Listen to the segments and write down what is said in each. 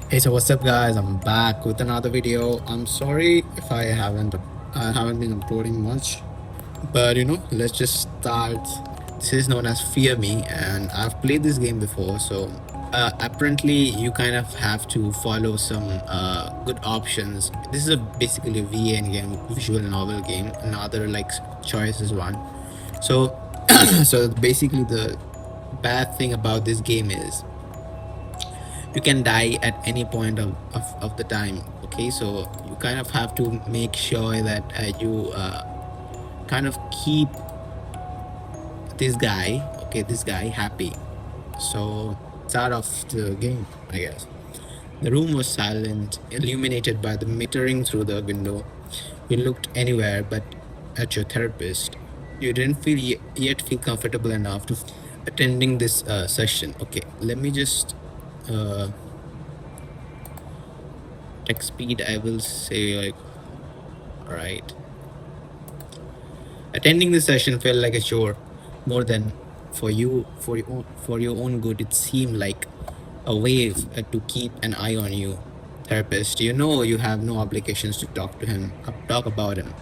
Hey, so what's up, guys? I'm back with another video. I'm sorry if I haven't been uploading much, but let's just start. This is known as Fear Me, and I've played this game before. So apparently, you kind of have to follow some good options. This is basically a VN game, visual novel game. Another like choice is one. So so basically, the bad thing about this game is you can die at any point of the time. Okay, so you kind of have to make sure that you kind of keep this guy happy. So start of the game, I guess. The room was silent, illuminated by the metering through the window. You looked anywhere but at your therapist. You didn't yet feel comfortable enough to attending this session. Okay, let me just uh, text speed. I will say like, all right. Attending the session felt like a chore, more than for your own good. It seemed like a way to keep an eye on you, therapist. You know you have no obligations to talk about him.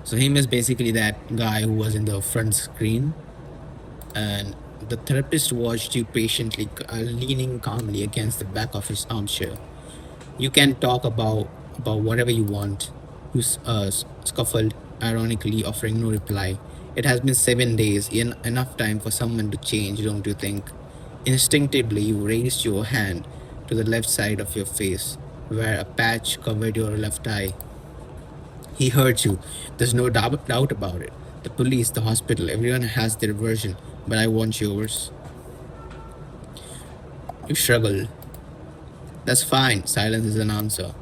So him is basically that guy who was in the front screen, and the therapist watched you patiently, leaning calmly against the back of his armchair. You can talk about whatever you want. You scuffled, ironically offering no reply. It has been 7 days, enough time for someone to change, don't you think? Instinctively, you raised your hand to the left side of your face, where a patch covered your left eye. He hurt you. There's no doubt about it. The police, the hospital, everyone has their version, but I want yours. You struggle. That's fine. Silence is an answer.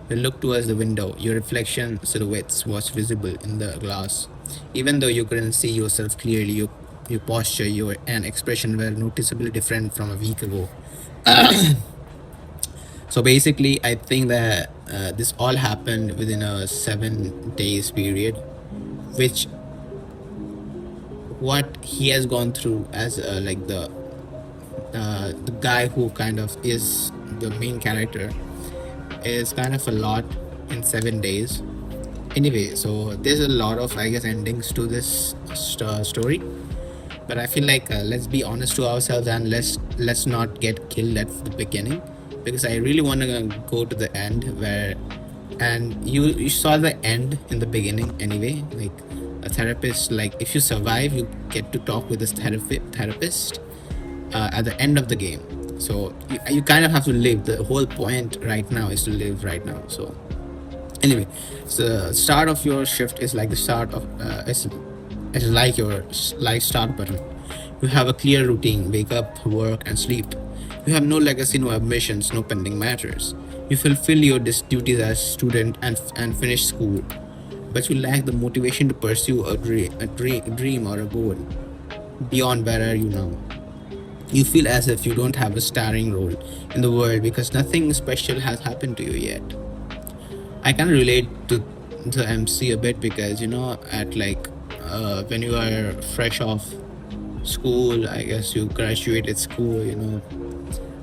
You looked towards the window. Your reflection silhouettes was visible in the glass. Even though you couldn't see yourself clearly, your posture, your and expression were noticeably different from a week ago. So basically, I think that this all happened within a 7 days period, which what he has gone through as like the guy who kind of is the main character is kind of a lot in 7 days. Anyway, so there's a lot of, I guess, endings to this story, but I feel like let's be honest to ourselves and let's not get killed at the beginning, because I really want to go to the end where, and you saw the end in the beginning anyway, like a therapist, like if you survive you get to talk with this therapist at the end of the game. So you kind of have to live. The whole point right now is to live right now. So anyway, so the start of your shift is like the start of it's like your life start button. You have a clear routine: wake up, work, and sleep. You have no legacy, no ambitions, no pending matters. You fulfill your duties as student and finish school, but you lack the motivation to pursue a dream or a goal beyond. Where are you now? You feel as if you don't have a starring role in the world because nothing special has happened to you yet. I can relate to the MC a bit because at like when you are fresh off school, I guess you graduated school,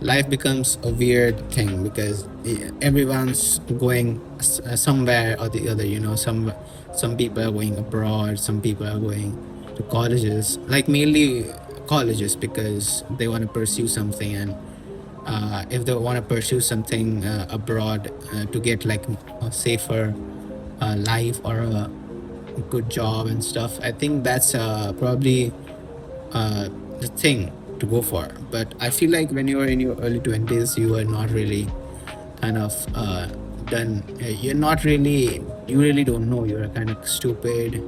life becomes a weird thing because everyone's going somewhere or the other. Some people are going abroad, some people are going to colleges, like mainly colleges, because they want to pursue something. And if they want to pursue something abroad to get like a safer life or a good job and stuff, I think that's probably the thing to go for. But I feel like when you are in your early 20s, you are not really kind of done. You're not really, you really don't know. You're kind of stupid.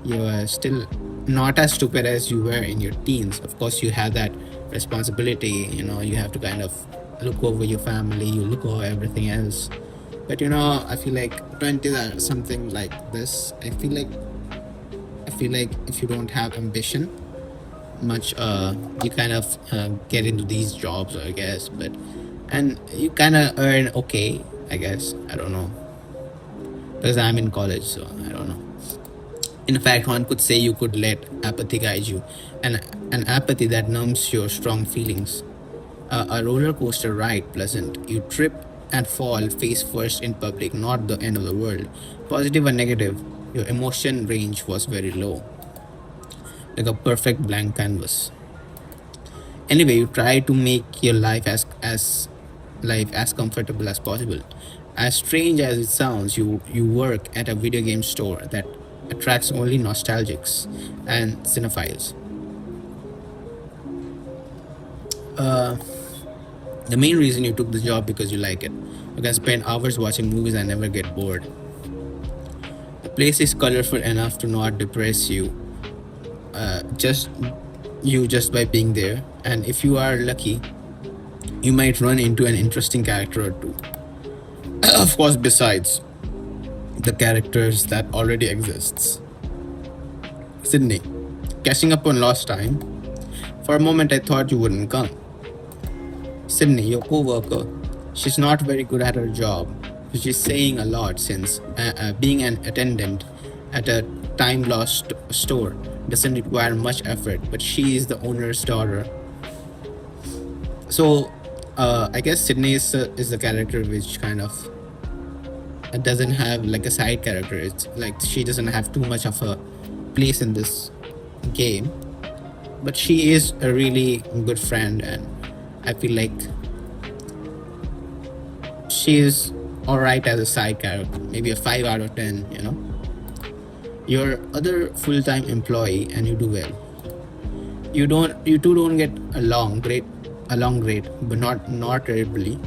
You are still not as stupid as you were in your teens. Of course, you have that responsibility. You have to kind of look over your family, you look over everything else. But I feel like 20s are something like this. I feel like if you don't have ambition much, you kind of get into these jobs, I guess. But and you kind of earn okay, I guess. I don't know, because I'm in college, so I don't know. In fact, one could say you could let apathy guide you, and an apathy that numbs your strong feelings. A roller coaster ride pleasant. You trip and fall face first in public, not the end of the world. Positive or negative, your emotion range was very low, like a perfect blank canvas. Anyway, you try to make your life as comfortable as possible. As strange as it sounds, you work at a video game store that attracts only nostalgics and cinephiles. The main reason you took the job because you like it. You can spend hours watching movies and never get bored. The place is colorful enough to not depress just you just by being there. And if you are lucky, you might run into an interesting character or two. Of course, besides the characters that already exists. Sydney, catching up on lost time. For a moment, I thought you wouldn't come. Sydney, your co-worker, she's not very good at her job. She's saying a lot since being an attendant at a time lost store doesn't require much effort, but she is the owner's daughter. So, I guess Sydney is the character which kind of doesn't have like a side character. It's like she doesn't have too much of a place in this game, but she is a really good friend, and I feel like she is alright as a side character, maybe a 5 out of 10, you know. Your other full-time employee and you do well. You two don't get along great, but not terribly.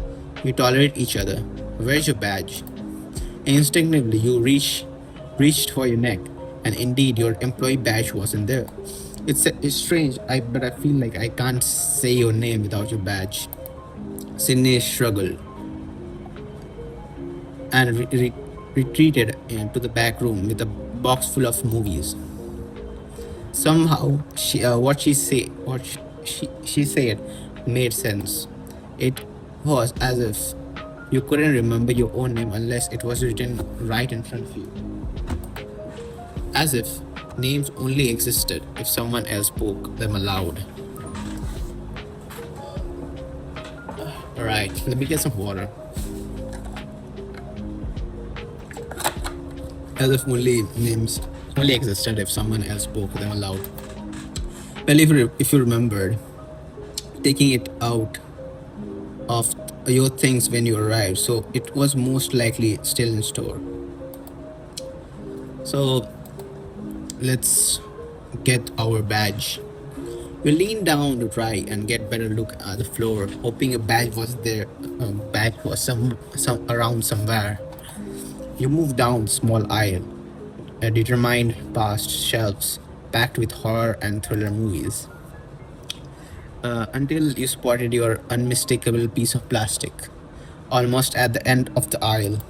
You tolerate each other. Where's your badge? Instinctively you reached for your neck, and indeed your employee badge wasn't there. It's strange, but I feel like I can't say your name without your badge. Sydney struggled and retreated into the back room with a box full of movies. Somehow, what she said made sense. It was as if you couldn't remember your own name unless it was written right in front of you. As if names only existed if someone else spoke them aloud. Alright, let me get some water. As if only names only existed if someone else spoke them aloud. Well, if you remembered, taking it out of your things when you arrived, so it was most likely still in store. So let's get our badge. We leaned down to try and get better look at the floor, hoping a badge was there. A badge was some around somewhere. You moved down the small aisle, determined past shelves packed with horror and thriller movies, until you spotted your unmistakable piece of plastic, almost at the end of the aisle.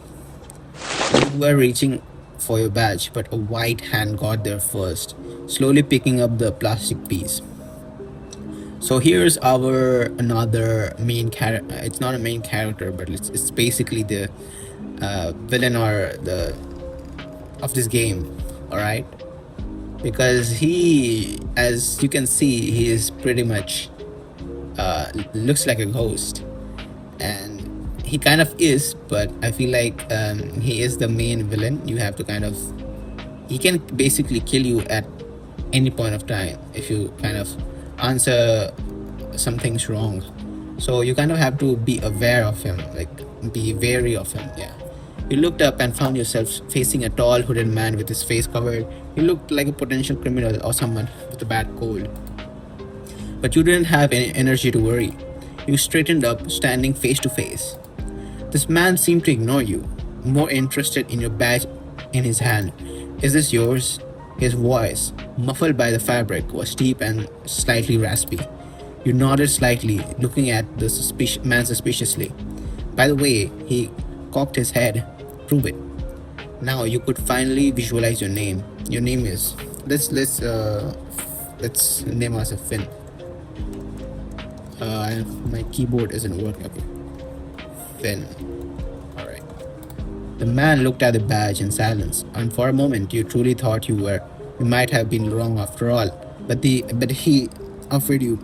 You were reaching for your badge, but a white hand got there first, slowly picking up the plastic piece. So here's our another main character. It's not a main character, but it's basically the villain or the of this game. All right, because he, as you can see, he is pretty much looks like a ghost, and he kind of is. But I feel like he is the main villain. You have to kind of he can basically kill you at any point of time if you kind of answer some things wrong. So you kind of have to be aware of him, like be wary of him. Yeah. You looked up and found yourself facing a tall hooded man with his face covered. He looked like a potential criminal or someone with a bad cold. But you didn't have any energy to worry. You straightened up, standing face to face. This man seemed to ignore you, more interested in your badge in his hand. Is this yours? His voice, muffled by the fabric, was deep and slightly raspy. You nodded slightly, looking at the man suspiciously. By the way, he cocked his head. Prove it. Now you could finally visualize your name. Your name is let's name us a Finn. My keyboard isn't working. Okay. Finn. Alright. The man looked at the badge in silence, and for a moment you truly thought you might have been wrong after all. But he offered you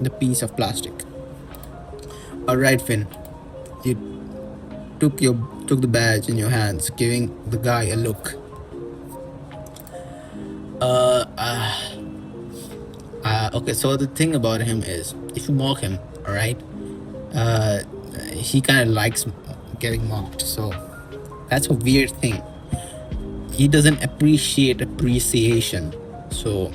the piece of plastic. Alright, Finn. You took your took the badge in your hands, giving the guy a look. Uh, uh, okay, so the thing about him is, if you mock him, alright, uh, he kind of likes getting mocked. So that's a weird thing. He doesn't appreciate appreciation. So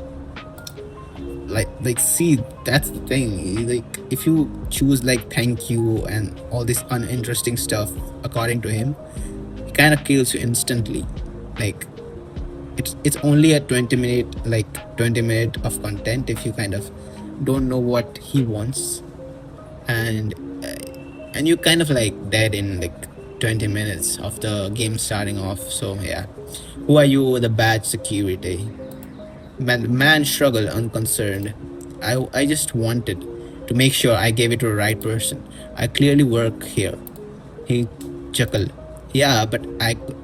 like see, that's the thing. Like if you choose like thank you and all this uninteresting stuff according to him, he kind of kills you instantly. Like it's only a 20 minute of content if you kind of don't know what he wants, and and you kind of like dead in like 20 minutes of the game starting off. So yeah, who are you? The bad security man struggled unconcerned. I just wanted to make sure I gave it to the right person. I clearly work here. He chuckled. Yeah, but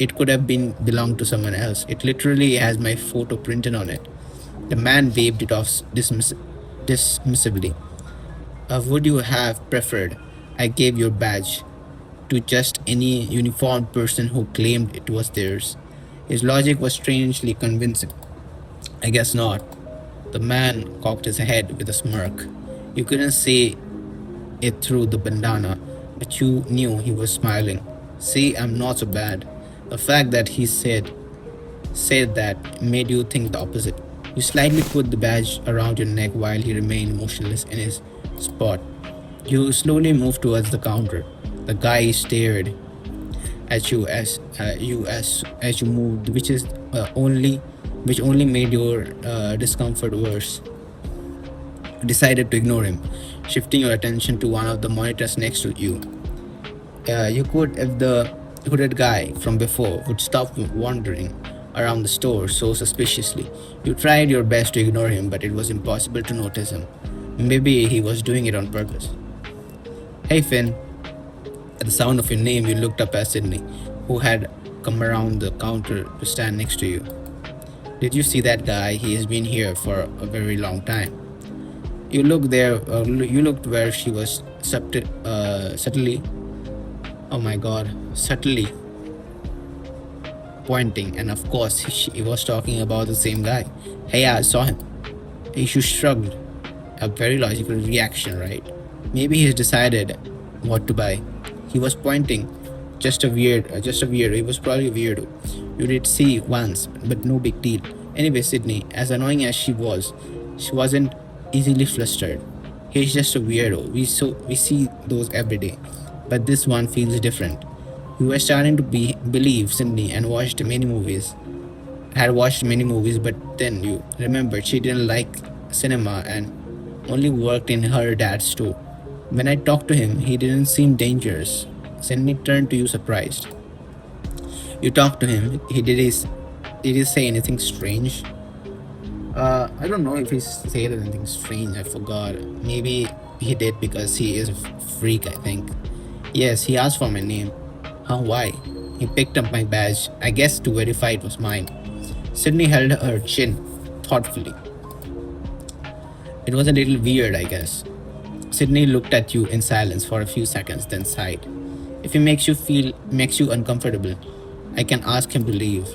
it could have been belonged to someone else. It literally has my photo printed on it. The man waved it off dismissively. Would you have preferred I gave your badge to just any uniformed person who claimed it was theirs? His logic was strangely convincing. I guess not. The man cocked his head with a smirk. You couldn't see it through the bandana, but you knew he was smiling. See, I'm not so bad. The fact that he said that made you think the opposite. You slightly put the badge around your neck while he remained motionless in his spot. You slowly moved towards the counter. The guy stared at you as you moved, which only made your discomfort worse. You decided to ignore him, shifting your attention to one of the monitors next to you. You could if the hooded guy from before would stop wandering around the store so suspiciously. You tried your best to ignore him, but it was impossible to notice him. Maybe he was doing it on purpose. Hey Finn, at the sound of your name, you looked up at Sydney, who had come around the counter to stand next to you. Did you see that guy? He has been here for a very long time. You looked there. You looked where she was subtly. Oh my God, subtly pointing, and of course he was talking about the same guy. Hey, I saw him. Ishu shrugged. A very logical reaction, right? Maybe he's decided what to buy. He was pointing. Just a weird. He was probably a weirdo. You did see once, but no big deal. Anyway, Sydney, as annoying as she wasn't easily flustered. He's just a weirdo. We see those every day, but this one feels different. You were starting to believe Sydney and watched many movies. Had watched many movies, but then you remembered she didn't like cinema and only worked in her dad's store. When I talked to him, he didn't seem dangerous. Sydney turned to you surprised. You talked to him. Did he say anything strange? I don't know if he said anything strange. I forgot. Maybe he did because he is a freak, I think. Yes, he asked for my name. Huh, why? He picked up my badge, I guess to verify it was mine. Sydney held her chin thoughtfully. It was a little weird, I guess. Sydney looked at you in silence for a few seconds, then sighed. If it makes you uncomfortable, I can ask him to leave.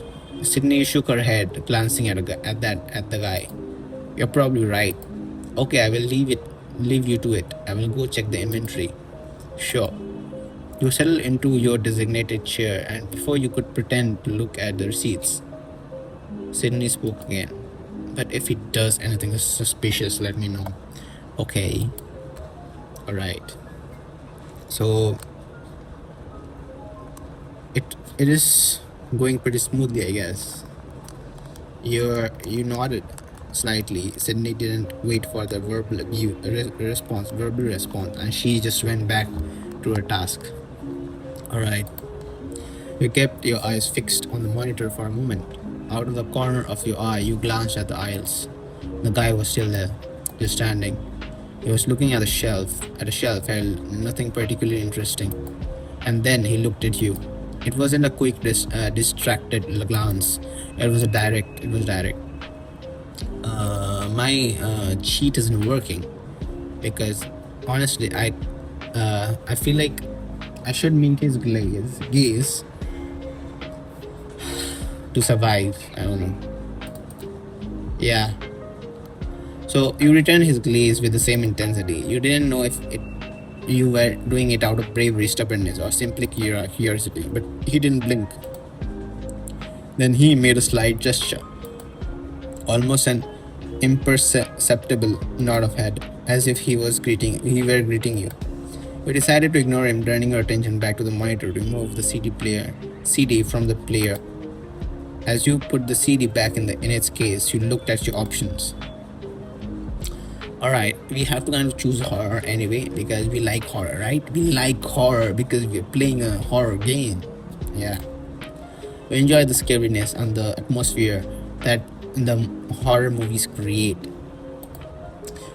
Sydney shook her head, glancing at the guy. You're probably right. Okay, I will leave you to it. I will go check the inventory. Sure. You settled into your designated chair, and before you could pretend to look at the receipts, Sydney spoke again. But if he does anything suspicious, let me know. Okay. Alright. So it is going pretty smoothly, I guess. You nodded slightly. Sydney didn't wait for the verbal response, and she just went back to her task. Alright. You kept your eyes fixed on the monitor for a moment. Out of the corner of your eye, you glanced at the aisles. The guy was still there, just standing. He was looking at a shelf held nothing particularly interesting. And then he looked at you. It wasn't a quick, distracted glance. It was direct. My cheat isn't working because honestly, I feel like I should maintain his gaze to survive. I don't know. Yeah. So you returned his glaze with the same intensity. You didn't know if you were doing it out of bravery, stubbornness, or simply curiosity, but he didn't blink. Then he made a slight gesture, almost an imperceptible nod of head, as if he were greeting you. We decided to ignore him, turning our attention back to the monitor to remove the CD from the player. As you put the CD back in its case, you looked at your options. Alright, we have to kind of choose horror anyway because we like horror, right? We like horror because we're playing a horror game. Yeah. We enjoy the scariness and the atmosphere that the horror movies create.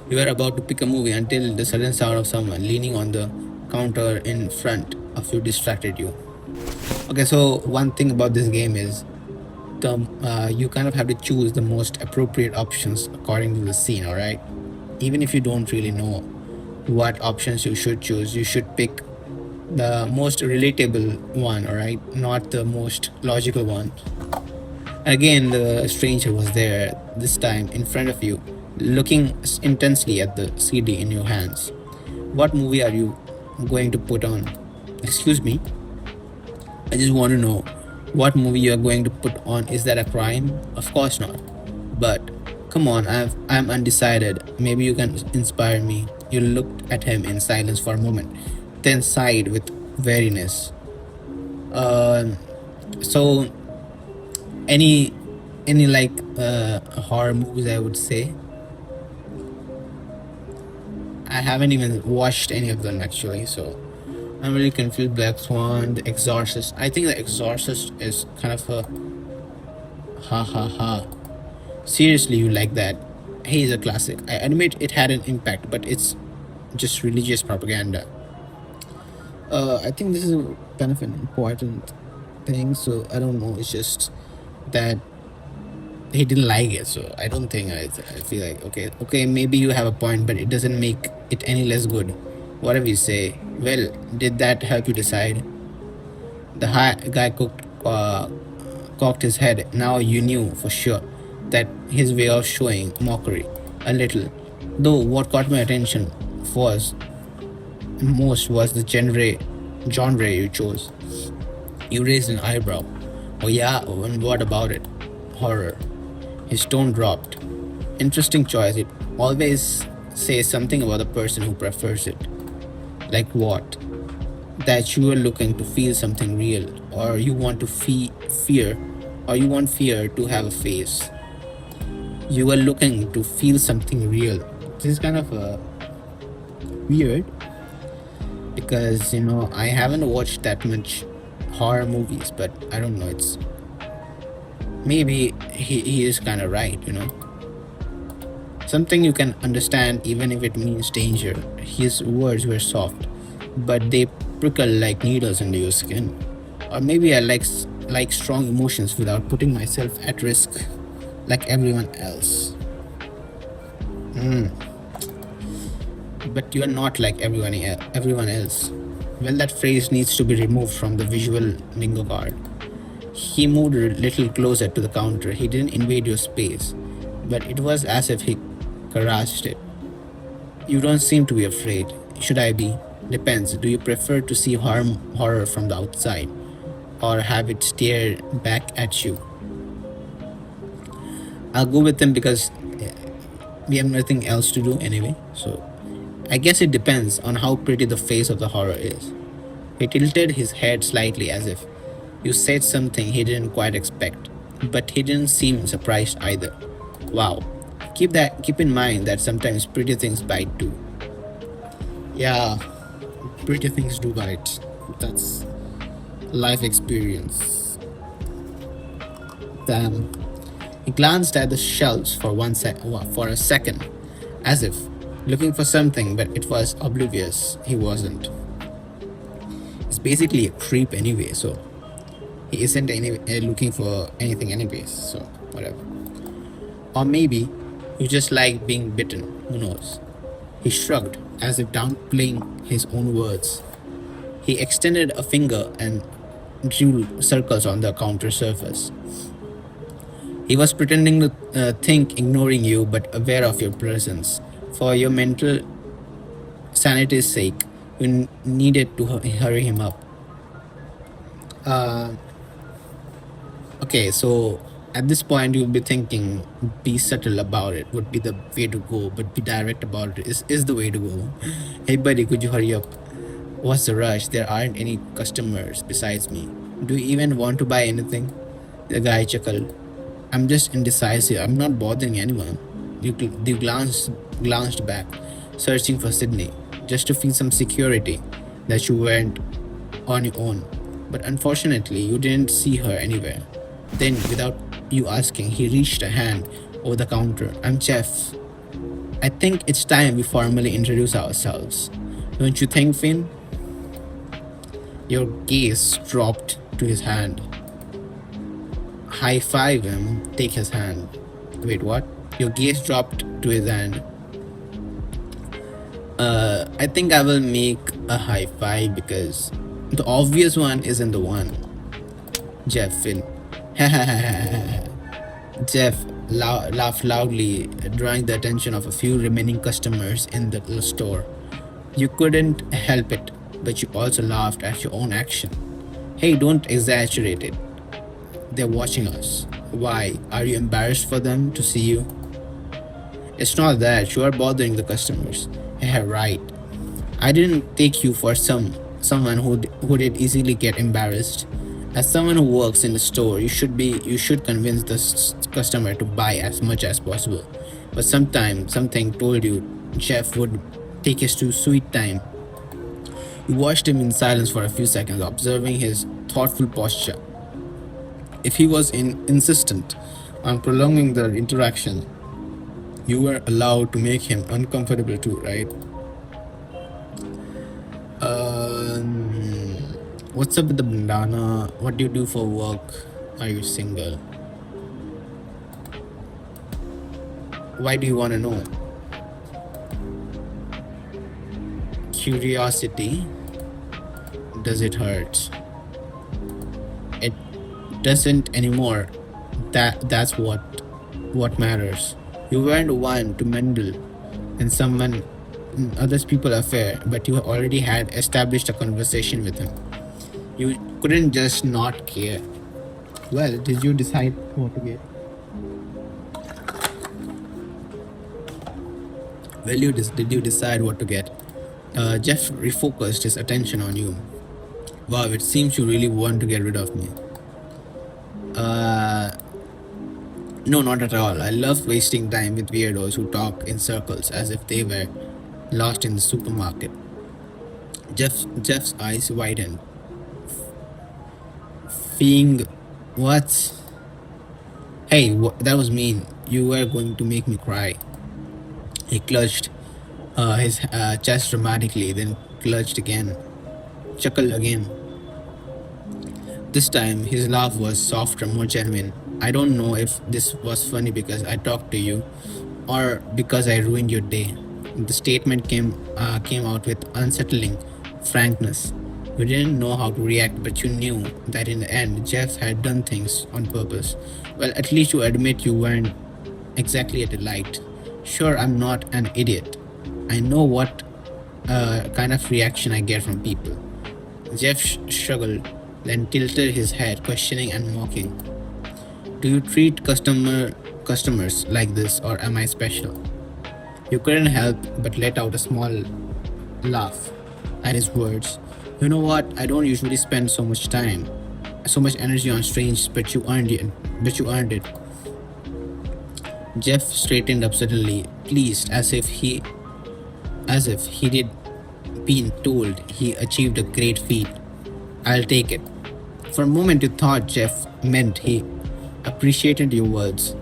We were about to pick a movie until the sudden sound of someone leaning on the counter in front of you distracted you. Okay, so one thing about this game is you kind of have to choose the most appropriate options according to the scene, alright? Even if you don't really know what options you should choose, you should pick the most relatable one, alright? Not the most logical one. Again, the stranger was there, this time in front of you, looking intensely at the CD in your hands. What movie are you going to put on? Excuse me? I just want to know what movie you are going to put on. Is that a crime? Of course not. But come on, I'm undecided. Maybe you can inspire me. You looked at him in silence for a moment, then sighed with weariness. So any like horror movies, I would say. I haven't even watched any of them actually, so I'm really confused. Black Swan, The Exorcist. I think The Exorcist is kind of a ha ha ha. Seriously, you like that? Hey, is a classic. I admit it had an impact, but it's just religious propaganda. I think this is kind of an important thing, so I don't know. It's just that he didn't like it, so I don't think I feel like okay, maybe you have a point, but it doesn't make it any less good. Whatever you say. Well, did that help you decide? The guy cocked his head. Now you knew for sure that his way of showing mockery, a little. Though what caught my attention was most was the genre you chose. You raised an eyebrow. Oh yeah, and what about it? Horror. His tone dropped. Interesting choice. It always says something about the person who prefers it. Like what? That you are looking to feel something real, or you want to fear, or you want fear to have a face. You are looking to feel something real. This is kind of weird because I haven't watched that much horror movies, but I don't know. It's maybe he is kind of right. Something you can understand even if it means danger. His words were soft, but they prickle like needles into your skin. Or maybe I like strong emotions without putting myself at risk like everyone else. But you are not like everyone else. Well, that phrase needs to be removed from the visual bingo card. He moved a little closer to the counter. He didn't invade your space, but it was as if he caressed it. You don't seem to be afraid. Should I be? Depends. Do you prefer to see horror from the outside or have it stare back at you? I'll go with them because we have nothing else to do anyway. So I guess it depends on how pretty the face of the horror is. He tilted his head slightly as if you said something he didn't quite expect, but he didn't seem surprised either. Wow. Keep in mind that sometimes pretty things bite too. Yeah, pretty things do bite. That's life experience. Damn. He glanced at the shelves for a second, as if looking for something, but it was oblivious. He wasn't. He's basically a creep anyway, so he isn't looking for anything anyways. So whatever. Or maybe you just like being bitten. Who knows? He shrugged. as if downplaying his own words. He extended a finger and drew circles on the counter surface. He was pretending to think, ignoring you, but aware of your presence. For your mental sanity's sake, you needed to hurry him up. Uh, okay, so at this point, you'll be thinking, be subtle about it would be the way to go, but be direct about it is the way to go. Hey, buddy, could you hurry up? What's the rush? There aren't any customers besides me. Do you even want to buy anything? The guy chuckled. I'm just indecisive. I'm not bothering anyone. You glanced back, searching for Sydney, just to feel some security that you weren't on your own. But unfortunately, you didn't see her anywhere. Then, without you asking, he reached a hand over the counter. I'm Jeff. I think it's time we formally introduce ourselves. Don't you think, Finn? Your gaze dropped to his hand. High five him, take his hand. Wait, what? Your gaze dropped to his hand. I think I will make a high five because the obvious one isn't the one. Jeff, Finn. Jeff laughed loudly, drawing the attention of a few remaining customers in the store. You couldn't help it, but you also laughed at your own action. Hey, don't exaggerate it. They're watching us. Why? Are you embarrassed for them to see you? It's not that you are bothering the customers. Yeah, right. I didn't take you for someone who did easily get embarrassed. As someone who works in the store, you should convince the customer to buy as much as possible. But sometimes something told you Jeff would take his too sweet time. You watched him in silence for a few seconds, observing his thoughtful posture. If he was insistent on prolonging the interaction, you were allowed to make him uncomfortable too, right? Um, what's up with the bandana? What do you do for work? Are you single? Why do you want to know? Curiosity. Does it hurt? It doesn't anymore. That's what matters. You weren't one to meddle in someone others people affair, but you already had established a conversation with him. You couldn't just not care. Well, did you decide what to get? Did you decide what to get? Jeff refocused his attention on you. Wow, it seems you really want to get rid of me. Uh, no, not at all. I love wasting time with weirdos who talk in circles as if they were lost in the supermarket. Jeff's eyes widened. Seeing what? Hey, that was mean. You were going to make me cry. He clutched his chest dramatically, then clutched again, chuckled again. This time, his laugh was softer, more genuine. I don't know if this was funny because I talked to you, or because I ruined your day. The statement came out with unsettling frankness. You didn't know how to react, but you knew that in the end, Jeff had done things on purpose. Well, at least you admit you weren't exactly a delight. Sure, I'm not an idiot. I know what kind of reaction I get from people. Jeff struggled, then tilted his head, questioning and mocking. Do you treat customers like this, or am I special? You couldn't help but let out a small laugh at his words. You know what? I don't usually spend so much energy on strangers, but you earned it. But you earned it. Jeff straightened up suddenly, pleased as if he did been told he achieved a great feat. I'll take it. For a moment you thought Jeff meant he appreciated your words,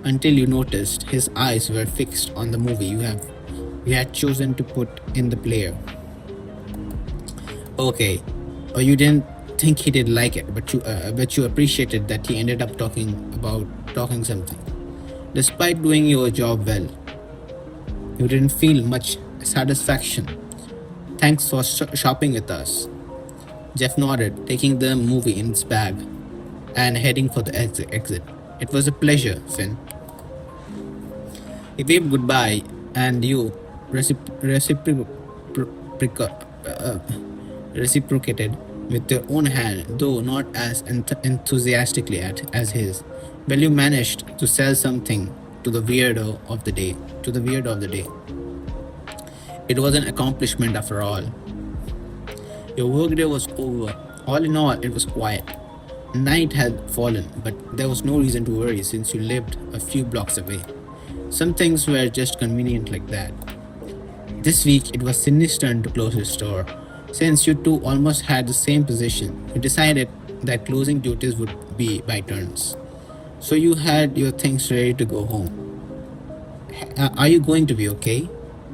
until you noticed his eyes were fixed on the movie you had chosen to put in the player. Okay, or you didn't think he did like it, but you appreciated that he ended up talking something. Despite doing your job well, you didn't feel much satisfaction. Thanks for shopping with us. Jeff nodded, taking the movie in his bag and heading for the exit. It was a pleasure, Finn. He waved goodbye, and you uh, reciprocated with your own hand, though not as enthusiastically as his. Well, you managed to sell something to the weirdo of the day. To the weirdo of the day. It was an accomplishment after all. Your workday was over. All in all, it was quiet. Night had fallen, but there was no reason to worry since you lived a few blocks away. Some things were just convenient like that. This week, it was Sydney's turn to close his store. Since you two almost had the same position, you decided that closing duties would be by turns. So you had your things ready to go home. Are you going to be okay?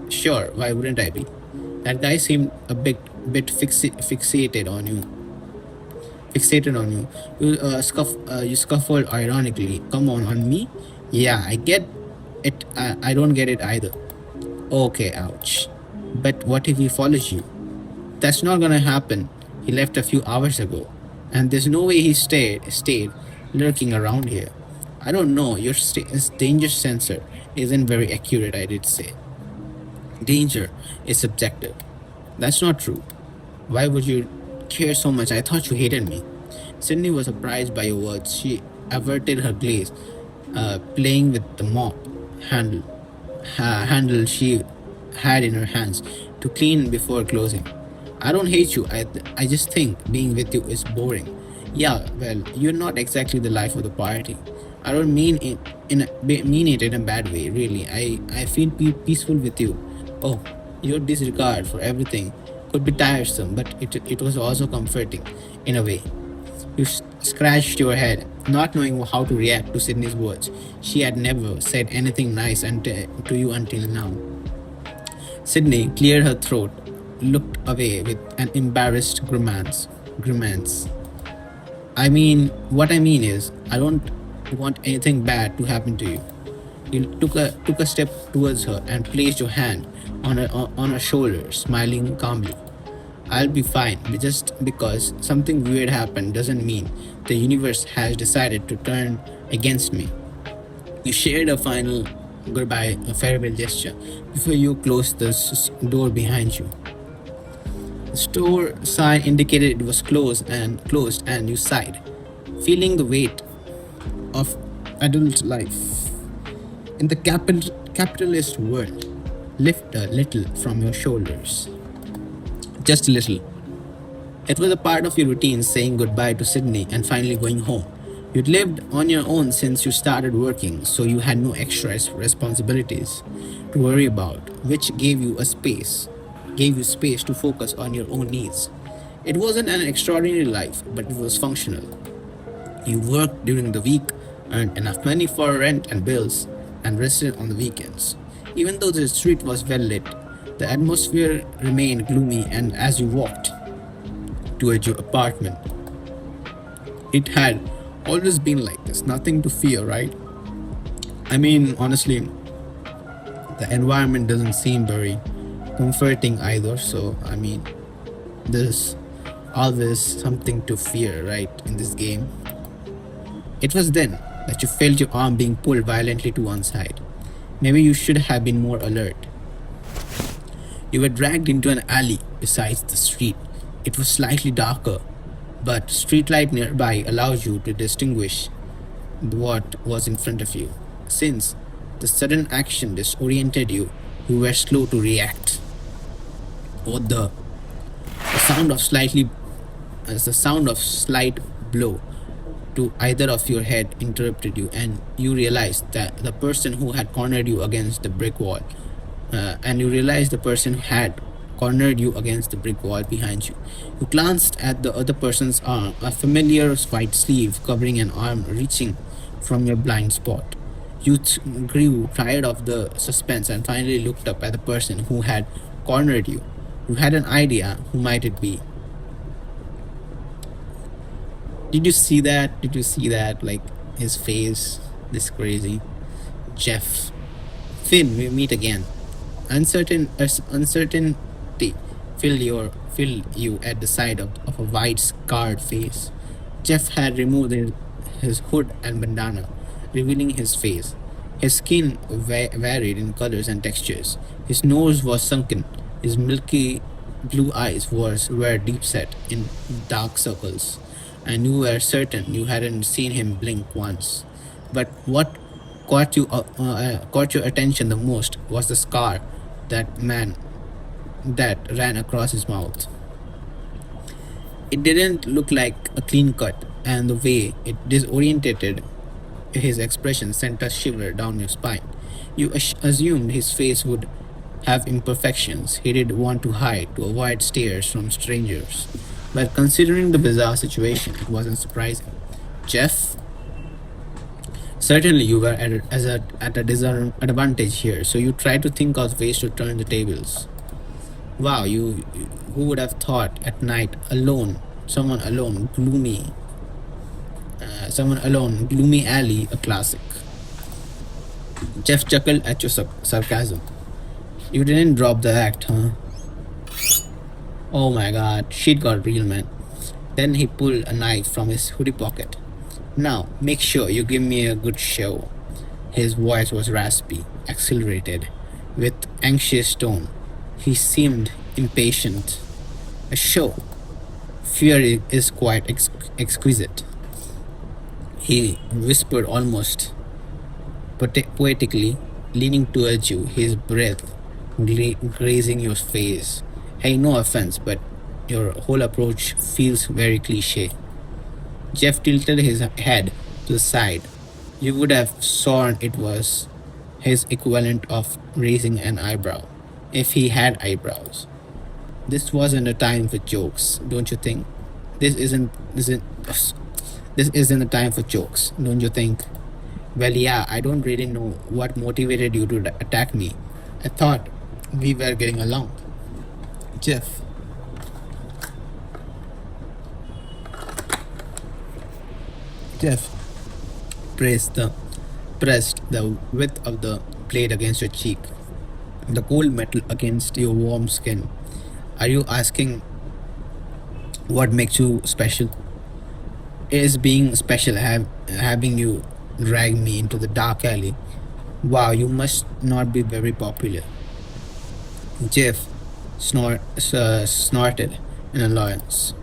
Sure, why wouldn't I be? That guy seemed a bit fixated on you. Fixated on you. You scuffled ironically. Come on me? Yeah, I get it. I don't get it either. Okay, ouch. But what if he follows you? That's not gonna happen. He left a few hours ago, and there's no way he stayed lurking around here. I don't know. Your danger sensor isn't very accurate. I did say. Danger is subjective. That's not true. Why would you care so much? I thought you hated me. Sydney was surprised by your words. She averted her gaze, playing with the mop handle, handle she had in her hands to clean before closing. I don't hate you. I just think being with you is boring. Yeah, well, you're not exactly the life of the party. I don't mean it in a bad way, really. I feel peaceful with you. Oh, your disregard for everything could be tiresome, but it was also comforting, in a way. You scratched your head, not knowing how to react to Sydney's words. She had never said anything nice to you until now. Sydney cleared her throat, looked away with an embarrassed grimace. What I mean is, I don't want anything bad to happen to you. You took a step towards her and placed your hand on her shoulder, smiling calmly. I'll be fine. Just because something weird happened doesn't mean the universe has decided to turn against me. You shared a final goodbye, a farewell gesture, before you closed the door behind you. The store sign indicated it was closed, and you sighed, feeling the weight of adult life. In the capitalist world, lift a little from your shoulders. Just a little. It was a part of your routine saying goodbye to Sydney and finally going home. You'd lived on your own since you started working, so you had no extra responsibilities to worry about, which gave you space to focus on your own needs. It wasn't an extraordinary life, but it was functional. You worked during the week, earned enough money for rent and bills, and rested on the weekends. Even though the street was well lit, the atmosphere remained gloomy, and as you walked towards your apartment, it had always been like this. Nothing to fear, right? Honestly, the environment doesn't seem very comforting either, so there's always something to fear, right, in this game. It was then that you felt your arm being pulled violently to one side. Maybe you should have been more alert. You were dragged into an alley beside the street. It was slightly darker, but streetlight nearby allowed you to distinguish what was in front of you. Since the sudden action disoriented you, you were slow to react. Or the sound of slightly as the sound of slight blow to either of your head interrupted you, and you realized that the person who had cornered you against the brick wall and you realized the person had cornered you against the brick wall behind you. You glanced at the other person's arm, a familiar white sleeve covering an arm reaching from your blind spot. You grew tired of the suspense and finally looked up at the person who had cornered you. You had an idea who might it be. Did you see that? Did you see that? Like his face, this crazy. Jeff. Finn, we meet again. Uncertainty filled you at the sight of a white scarred face. Jeff had removed his hood and bandana, revealing his face. His skin varied in colors and textures. His nose was sunken. His milky blue eyes were deep set in dark circles, and you were certain you hadn't seen him blink once. But what caught your attention the most was the scar that man that ran across his mouth. It didn't look like a clean cut, and the way it disorientated his expression sent a shiver down your spine. You assumed his face would have imperfections he did want to hide to avoid stares from strangers. But considering the bizarre situation, it wasn't surprising. Jeff, certainly you were at a disadvantage here, so you tried to think of ways to turn the tables. Wow, who would have thought at night alone, someone alone, gloomy alley, a classic. Jeff chuckled at your sarcasm. You didn't drop the act, huh? Oh my god, shit got real, man. Then he pulled a knife from his hoodie pocket. Now, make sure you give me a good show. His voice was raspy, accelerated, with anxious tone. He seemed impatient. A show. Fear is quite exquisite. He whispered almost poetically, leaning towards you, his breath grazing your face. Hey, no offense, but your whole approach feels very cliche. Jeff tilted his head to the side. You would have sworn it was his equivalent of raising an eyebrow, if he had eyebrows. This wasn't a time for jokes, don't you think? This isn't this isn't the time for jokes, don't you think? Well, yeah, I don't really know what motivated you to attack me. I thought we were getting along. Jeff, Jeff pressed the width of the blade against your cheek, the cold metal against your warm skin. Are you asking what makes you special? Is being special having you drag me into the dark alley? Wow, you must not be very popular. Jeff snorted in annoyance,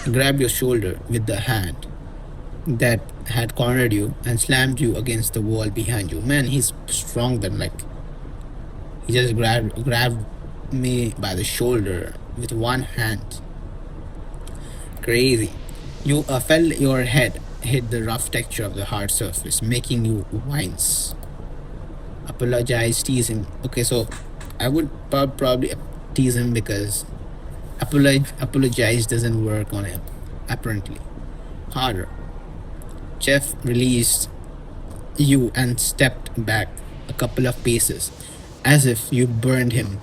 grabbed your shoulder with the hand that had cornered you and slammed you against the wall behind you. Man, he's strong than like he just grabbed me by the shoulder with one hand. Crazy. You felt your head hit the rough texture of the hard surface, making you wince. Apologize, tease him. Okay, so I would probably tease him because apologize doesn't work on him, apparently. Harder. Jeff released you and stepped back a couple of paces, as if you burned him.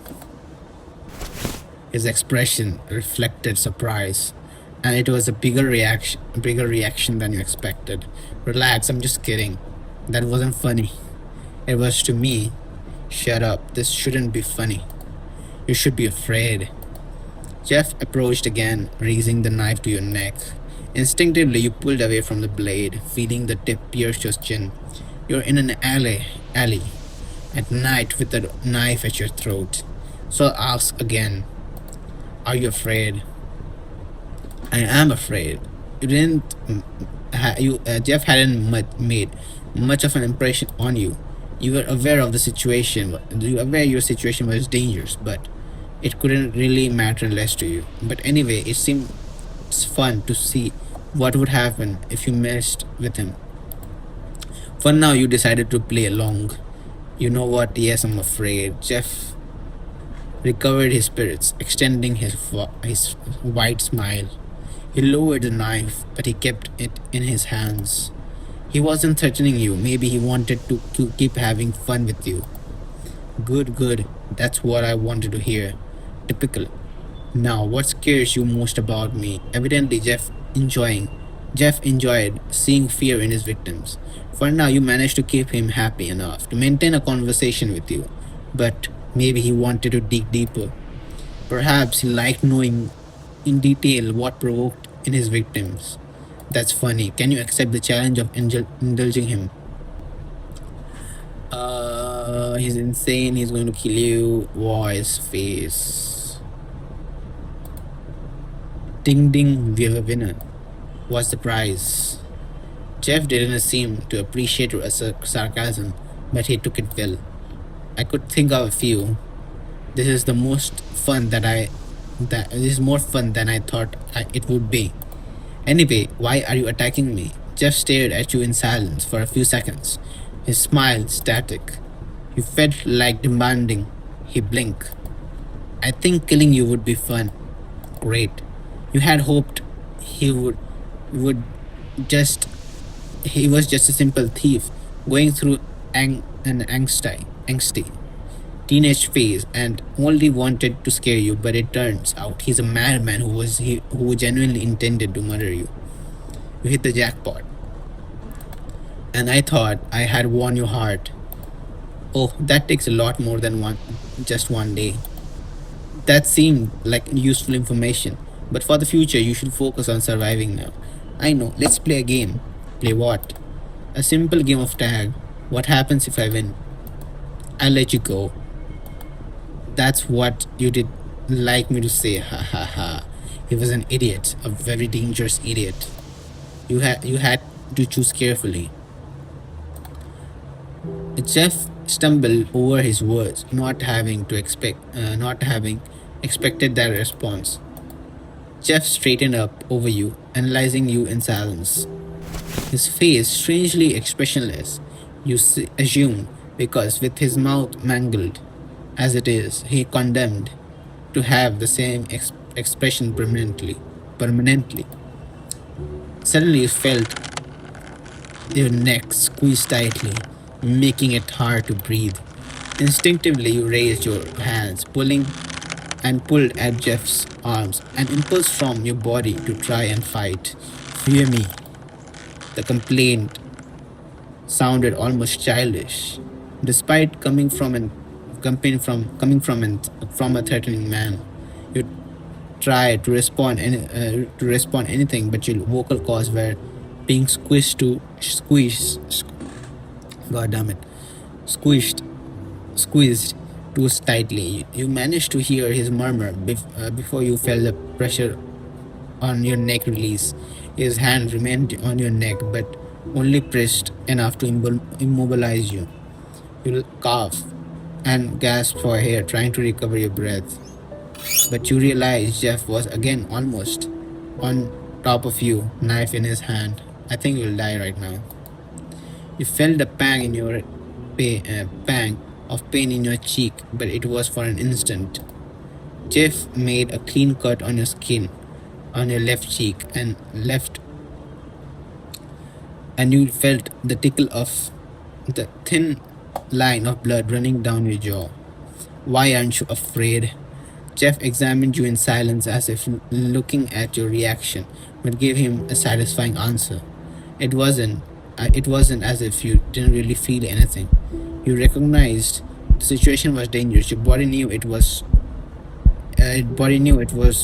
His expression reflected surprise, and it was a bigger reaction than you expected. Relax, I'm just kidding. That wasn't funny. It was to me. Shut up, this shouldn't be funny. You should be afraid. Jeff approached again, raising the knife to your neck. Instinctively, you pulled away from the blade, feeling the tip pierce your chin. You're in an alley, at night with a knife at your throat. So I'll ask again, are you afraid? I am afraid. You didn't. Jeff hadn't made much of an impression on you. You were aware of the situation. You were aware your situation was dangerous, but it couldn't really matter less to you. But anyway, it seemed fun to see what would happen if you messed with him. For now, you decided to play along. You know what? Yes, I'm afraid. Jeff recovered his spirits, extending his wide smile. He lowered the knife, but he kept it in his hands. He wasn't threatening you. Maybe he wanted to keep having fun with you. Good, good. That's what I wanted to hear. Typical. Now, what scares you most about me? Evidently, Jeff enjoyed seeing fear in his victims. For now, you managed to keep him happy enough to maintain a conversation with you. But Maybe he wanted to dig deeper. Perhaps he liked knowing in detail what provoked in his victims. That's funny. Can you accept the challenge of indulging him? He's insane. He's going to kill you. Voice, face. Ding ding, we have a winner. What's the prize? Jeff didn't seem to appreciate your sarcasm, but he took it well. I could think of a few. This is the most fun that I that this is more fun than I thought it would be. Anyway, why are you attacking me? Jeff stared at you in silence for a few seconds, his smile static. You felt like demanding. He blinked. I think killing you would be fun. Great. You had hoped he would just he was just a simple thief going through an angsty teenage phase and only wanted to scare you, but it turns out he's a madman who genuinely intended to murder you. You hit the jackpot. And I thought I had won your heart. Oh, that takes a lot more than just one day. That seemed like useful information, but for the future you should focus on surviving now. I know, let's play a game. Play what? A simple game of tag. What happens if I win? I'll let you go. That's what you did like me to say. Ha ha ha. He was an idiot, a very dangerous idiot. You had to choose carefully. Jeff stumbled over his words, not having expected that response. Jeff straightened up over you, analyzing you in silence. His face strangely expressionless. You assumed, because with his mouth mangled as it is, he condemned to have the same expression permanently. Permanently. Suddenly, you felt your neck squeezed tightly, making it hard to breathe. Instinctively, you raised your hands, pulling and pulled at Jeff's arms, an impulse from your body to try and fight. Fear me. The complaint sounded almost childish, despite coming from a threatening man. You tried to respond anything, but your vocal cords were being God damn it, squished, squeezed too tightly. You managed to hear his murmur before you felt the pressure on your neck release. His hand remained on your neck, but only pressed enough to immobilize you. You cough and gasp for air, trying to recover your breath. But you realize Jeff was again almost on top of you, knife in his hand. I think you'll die right now. You felt a pang of pain in your cheek, but it was for an instant. Jeff made a clean cut on your skin, on your left cheek, and you felt the tickle of the thin line of blood running down your jaw. Why aren't you afraid? Jeff examined you in silence as if looking at your reaction, but gave him a satisfying answer. It wasn't it wasn't as if you didn't really feel anything. You recognized the situation was dangerous. Your body knew it was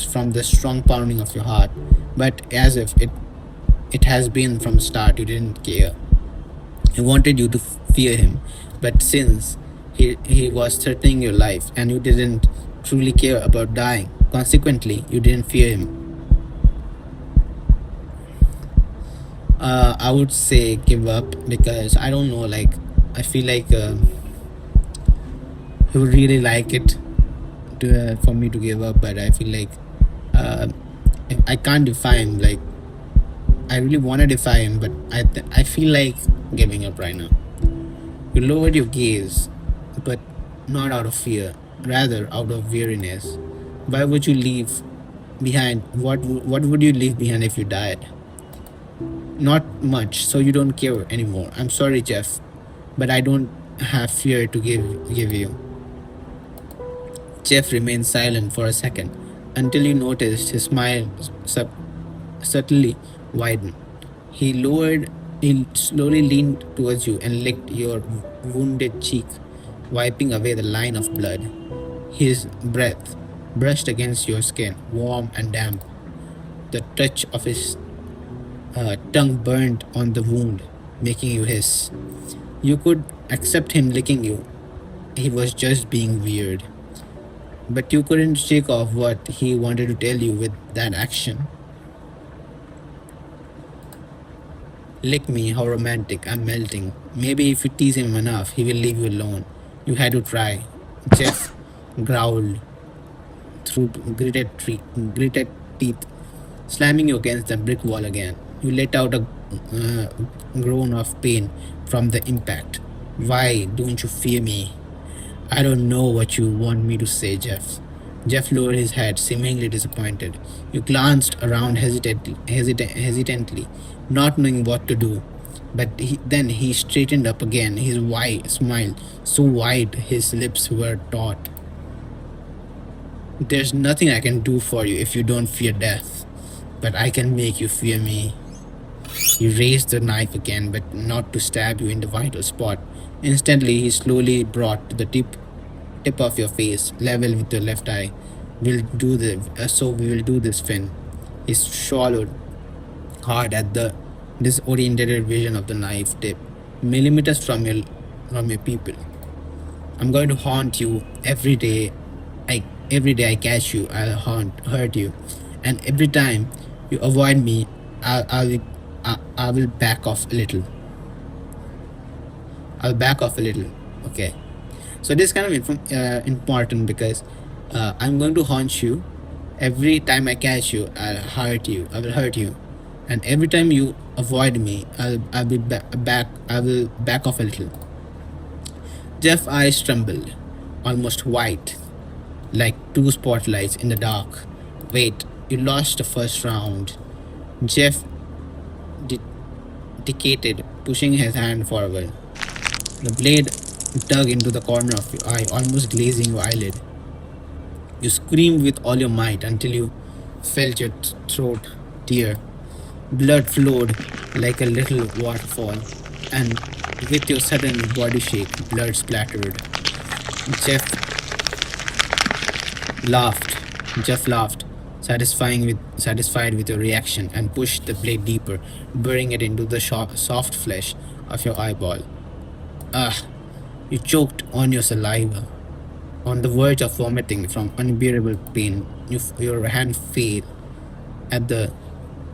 from the strong pounding of your heart, but as if it has been from the start, you didn't care. He wanted you to fear him, but since he was threatening your life and you didn't truly care about dying, consequently, you didn't fear him. I would say give up because I don't know, like, I feel like he would really like it for me to give up, but I feel like uh, I can't defy him. Like, I really want to defy him, but I feel like giving up right now. You lowered your gaze, but not out of fear, rather out of weariness. Why would you leave behind? What would you leave behind if you died? Not much, so you don't care anymore. I'm sorry, Jeff, but I don't have fear to give you. Jeff remained silent for a second until you noticed his smile subtly widen. He slowly leaned towards you and licked your wounded cheek. wiping away the line of blood. His breath brushed against your skin, warm and damp. The touch of his tongue burned on the wound, making you hiss. You could accept him licking you. He was just being weird. But you couldn't shake off what he wanted to tell you with that action. Lick me, how romantic, I'm melting. Maybe if you tease him enough, he will leave you alone. You had to try. Jeff growled through gritted teeth, slamming you against the brick wall again. You let out a uh, groan of pain from the impact. Why don't you fear me? I don't know what you want me to say, Jeff. Jeff lowered his head, seemingly disappointed. You glanced around hesitantly, not knowing what to do. But then he straightened up again, his wide smile so wide his lips were taut. There's nothing I can do for you if you don't fear death, but I can make you fear me. He raised the knife again, but not to stab you in the vital spot. Instantly, he slowly brought to the tip of your face, level with your left eye. We will do this, Finn. He swallowed hard at the disoriented vision of the knife tip, millimeters from your pupil. I'm going to haunt you every day. Every day I catch you, I'll hurt you, and every time you avoid me, I will back off a little. I'll back off a little. Okay. So this is kind of important because I'm going to haunt you. Every time I catch you, I'll hurt you. I will hurt you, and every time you avoid me, I'll be back. I will back off a little. Jeff's eyes trembled, almost white, like two spotlights in the dark. Wait, you lost the first round. Jeff de- dedicated, pushing his hand forward. The blade dug into the corner of your eye, almost glazing your eyelid. You screamed with all your might until you felt your throat tear. Blood flowed like a little waterfall, and with your sudden body shake, blood splattered. Jeff laughed. Jeff laughed, satisfied with your reaction, and pushed the blade deeper, burying it into the soft flesh of your eyeball. Ah, you choked on your saliva, on the verge of vomiting from unbearable pain. Your hand fell at the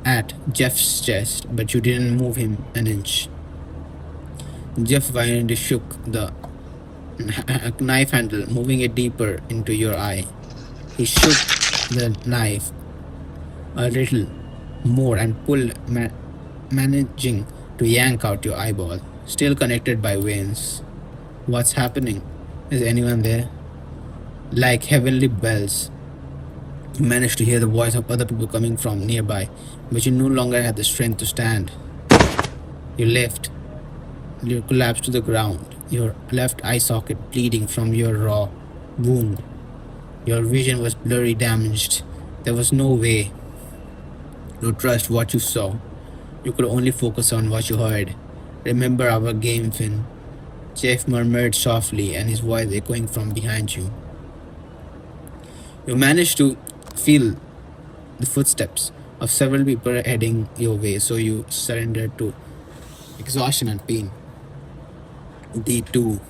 at Jeff's chest, but you didn't move him an inch. Jeff violently shook the knife handle, moving it deeper into your eye. He shook the knife a little more and pulled, managing to yank out your eyeball, still connected by veins. What's happening? Is anyone there? Like heavenly bells, you managed to hear the voice of other people coming from nearby, but you no longer had the strength to stand. You left. You collapsed to the ground, your left eye socket bleeding from your raw wound. Your vision was blurry, damaged. There was no way to trust what you saw. You could only focus on what you heard. Remember our game, Finn? Jeff murmured softly, and his voice echoing from behind you. You managed to feel the footsteps of several people heading your way, so you surrendered to exhaustion and pain. They too